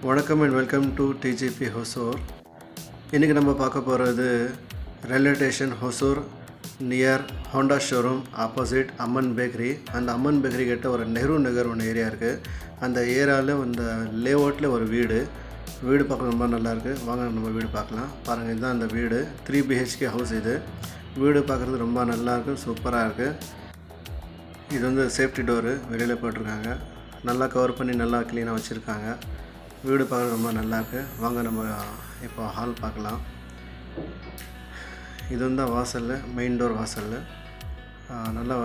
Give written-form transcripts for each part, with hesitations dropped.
வணக்கம் and welcome to TGP Hosur. இன்றைக்கி நம்ம பார்க்க போகிறது railway station Hosur near Honda showroom opposite Amman bakery. அந்த அம்மன் பேக்கரி கிட்ட ஒரு நெஹ்ரு நகர் ஒன்று ஏரியா இருக்குது. அந்த ஏரியாவில் அந்த லேஅவுட்டில் ஒரு வீடு பார்க்க ரொம்ப நல்லாயிருக்கு. வாங்க நம்ம வீடு பார்க்கலாம். பாருங்கள், இதுதான் அந்த வீடு. 3 BHK ஹவுஸ். இது வீடு பார்க்குறது ரொம்ப நல்லாயிருக்கு, சூப்பராக இருக்குது. இது வந்து சேஃப்டி டோரு வெளியில் போட்டிருக்காங்க. நல்லா கவர் பண்ணி நல்லா க்ளீனாக வச்சுருக்காங்க. வீடு பார்க்க ரொம்ப நல்லாயிருக்கு. வாங்க நம்ம இப்போ ஹால் பார்க்கலாம். இது வந்து வாசல், மெயின் டோர் வாசல். நல்லா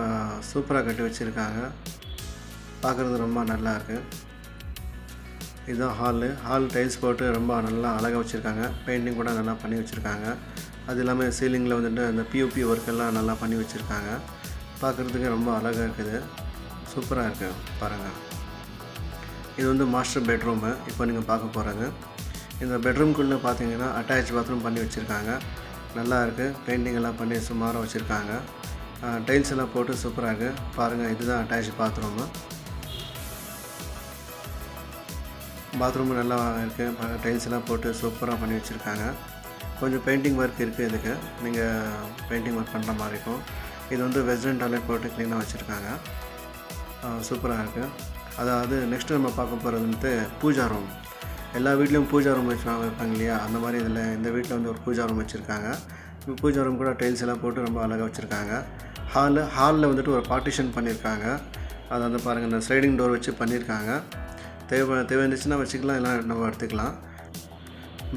சூப்பராக கட்டி வச்சுருக்காங்க. பார்க்குறது ரொம்ப நல்லாயிருக்கு. இதுதான் ஹால் டைல்ஸ் போட்டு ரொம்ப நல்லா அழகாக வச்சுருக்காங்க. பெயிண்டிங் கூட நல்லா பண்ணி வச்சுருக்காங்க. அது இல்லாமல் சீலிங்கில் வந்துட்டு அந்த POP ஒர்க்கெல்லாம் நல்லா பண்ணி வச்சுருக்காங்க. பார்க்குறதுக்கு ரொம்ப அழகாக இருக்குது, சூப்பராக இருக்குது. பாருங்கள், இது வந்து மாஸ்டர் பெட்ரூமு இப்போ நீங்கள் பார்க்க போகிறது. இந்த பெட்ரூம்குள்ளே பார்த்தீங்கன்னா அட்டாச் பாத்ரூம் பண்ணி வச்சுருக்காங்க. நல்லா இருக்குது. பெயிண்டிங் எல்லாம் பண்ணி சுமாராக வச்சுருக்காங்க. டைல்ஸ் எல்லாம் போட்டு சூப்பராக இருக்குது. பாருங்கள், இதுதான் அட்டாச் பாத்ரூமு. பாத்ரூமு நல்லா இருக்குது. டைல்ஸ் எல்லாம் போட்டு சூப்பராக பண்ணி வச்சுருக்காங்க. கொஞ்சம் பெயிண்டிங் ஒர்க் இருக்குது. இதுக்கு நீங்கள் பெயிண்டிங் ஒர்க் பண்ணுற மாதிரி இருக்கும். இது வந்து வெஸ்டர்ன் டாய்லெட் போட்டு க்ளீனாக வச்சுருக்காங்க. சூப்பராக இருக்குது. அதாவது நெக்ஸ்ட்டு நம்ம பார்க்க போகிறது வந்து பூஜா ரூம். எல்லா வீட்லேயும் பூஜா ரூம் வைப்பாங்க இல்லையா, அந்த மாதிரி இந்த வீட்டில் வந்து ஒரு பூஜா ரூம் வச்சுருக்காங்க. பூஜா ரூம் கூட டைல்ஸ் எல்லாம் போட்டு ரொம்ப அழகாக வச்சுருக்காங்க. ஹாலில் வந்துட்டு ஒரு பார்ட்டிஷன் பண்ணியிருக்காங்க. அதை வந்து பாருங்கள், இந்த ஸ்லைடிங் டோர் வச்சு பண்ணியிருக்காங்க. தேவை இருந்துச்சுன்னா வச்சுக்கலாம், எல்லாம் நம்ம எடுத்துக்கலாம்.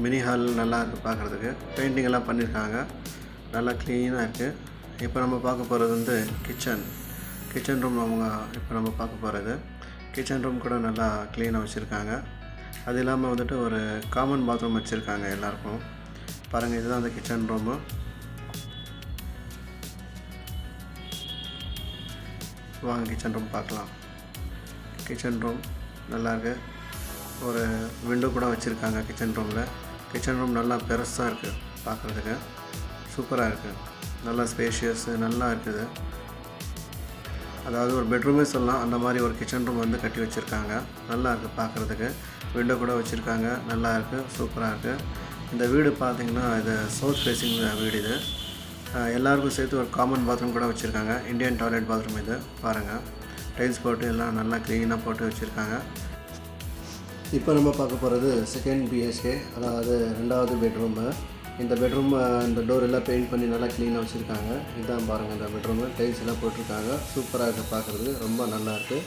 மினி ஹால் நல்லா இருக்குது பார்க்குறதுக்கு. பெயிண்டிங் எல்லாம் பண்ணியிருக்காங்க. நல்லா க்ளீனாக இருக்குது. இப்போ நம்ம பார்க்க போகிறது வந்து கிச்சன் ரூம். இப்போ நம்ம பார்க்க போகிறது கிச்சன் ரூம் கூட நல்லா க்ளீனாக வச்சுருக்காங்க. அது இல்லாமல் வந்துட்டு ஒரு காமன் பாத்ரூம் வச்சுருக்காங்க எல்லாருக்கும். பாருங்கள், இதுதான் அந்த கிச்சன் ரூமு. வாங்க கிச்சன் ரூம் பார்க்கலாம். கிச்சன் ரூம் நல்லாயிருக்கு. ஒரு விண்டோ கூட வச்சுருக்காங்க கிச்சன் ரூமில். கிச்சன் ரூம் நல்லா பெருசாக இருக்குது, பார்க்குறதுக்கு சூப்பராக இருக்குது. நல்லா ஸ்பேஷியஸ் நல்லா இருக்குது. அதாவது ஒரு பெட்ரூமே சொல்லலாம், அந்த மாதிரி ஒரு கிச்சன் ரூம் வந்து கட்டி வச்சுருக்காங்க. நல்லா இருக்குது பார்க்குறதுக்கு. விண்டோ கூட வச்சுருக்காங்க. நல்லா இருக்குது, சூப்பராக இருக்குது. இந்த வீடு பார்த்திங்கன்னா இது சவுத் ஃபேஸிங் வீடு. இது எல்லாருக்கும் சேர்த்து ஒரு காமன் பாத்ரூம் கூட வச்சுருக்காங்க. இந்தியன் டாய்லெட் பாத்ரூம் இது. பாருங்கள், டைல்ஸ் போட்டு எல்லாம் நல்லா க்ளீனாக போட்டு வச்சுருக்காங்க. இப்போ நம்ம பார்க்க போகிறது 2nd BHK, அதாவது 2வது பெட்ரூமு. இந்த பெட்ரூம் இந்த டோர் எல்லாம் பெயிண்ட் பண்ணி நல்லா க்ளீனாக வச்சுருக்காங்க. இதுதான் பாருங்கள், இந்த பெட்ரூமு டைல்ஸ் எல்லாம் போட்டிருக்காங்க. சூப்பராக இருக்குது, பார்க்குறது ரொம்ப நல்லாயிருக்கு.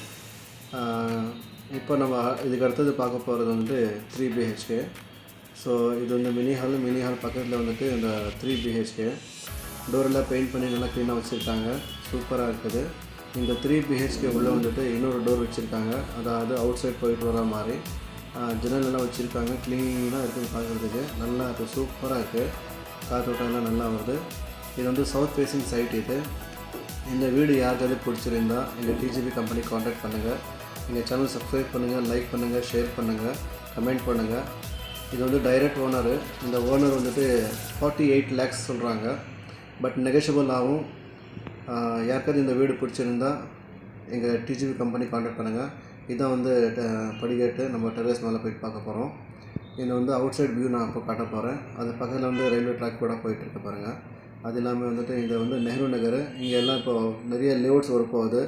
இப்போ நம்ம இதுக்கு அடுத்தது பார்க்க போகிறது வந்து 3 BHK. ஸோ இது வந்து மினி ஹால் பக்கத்தில் வந்துட்டு இந்த 3 BHK. டோரெல்லாம் பெயிண்ட் பண்ணி நல்லா க்ளீனாக வச்சுருக்காங்க. சூப்பராக இருக்குது. இந்த 3 BHK உள்ளே வந்துட்டு இன்னொரு டோர் வச்சுருக்காங்க. அதாவது அவுட் சைட் போயிட்டு வர மாதிரி ஜன்னல் எல்லாம் வச்சுருக்காங்க. க்ளீனாக இருக்குது பார்க்குறதுக்கு. நல்லா இருக்குது, சூப்பராக இருக்குது. காற்றோட்டம்லாம் நல்லா வருது. இது வந்து சவுத் ஃபேஸிங் சைட். இந்த வீடு யாருக்காவது பிடிச்சிருந்தா எங்கள் TGP கம்பெனி காண்டாக்ட் பண்ணுங்கள். எங்கள் சேனல் சப்ஸ்கிரைப் பண்ணுங்கள், லைக் பண்ணுங்கள், ஷேர் பண்ணுங்கள், கமெண்ட் பண்ணுங்கள். இது வந்து டைரக்ட் ஓனரு. இந்த ஓனர் வந்துட்டு 48 lakhs சொல்கிறாங்க. பட் நெகோஷியபிள் ஆகும். யாருக்காவது இந்த வீடு பிடிச்சிருந்தா எங்கள் TGP கம்பெனி காண்டாக்ட் பண்ணுங்கள். இதான் வந்து படிக்கட்டு. நம்ம டெரஸ் மேலே போயிட்டு பார்க்க போகிறோம். இது வந்து அவுட் சைட் வியூ நான் இப்போ காட்ட போகிறேன். அது பக்கத்தில் வந்து ரயில்வே ட்ராக் கூட போயிட்டுருக்கு பாருங்கள். அது இல்லாமல் வந்துட்டு இது வந்து நெஹ்ரு நகர். இங்கே எல்லாம் இப்போது நிறைய லேஅவுட்ஸ் வரப்போகுது.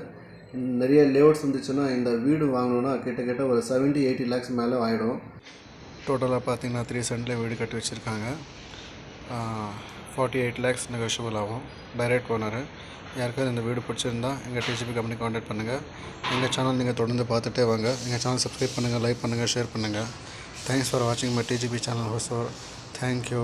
நிறைய லேஅவுட்ஸ் வந்துச்சுன்னா இந்த வீடு வாங்கணுன்னா கிட்டத்தட்ட ஒரு 70-80 lakhs மேலே ஆகிடும். டோட்டலாக பார்த்திங்கன்னா 3 சென்டில் வீடு கட்டி வச்சுருக்காங்க. 48 lakhs நெகோஷியபிள் ஆகும். Direct owner. யாருக்காவது இந்த வீடு பிடிச்சிருந்தா எங்கள் TGP கம்பெனி காண்டாக்ட் பண்ணுங்கள். எங்கள் சேனல் நீங்கள் தொடர்ந்து பார்த்துட்டே வாங்க. எங்கள் சேனல் சப்ஸ்கிரைப் பண்ணுங்கள், லைக் பண்ணுங்கள், ஷேர் பண்ணுங்கள். தேங்க்ஸ் ஃபார் வாட்சிங் my TGP channel Hosur. Thank you.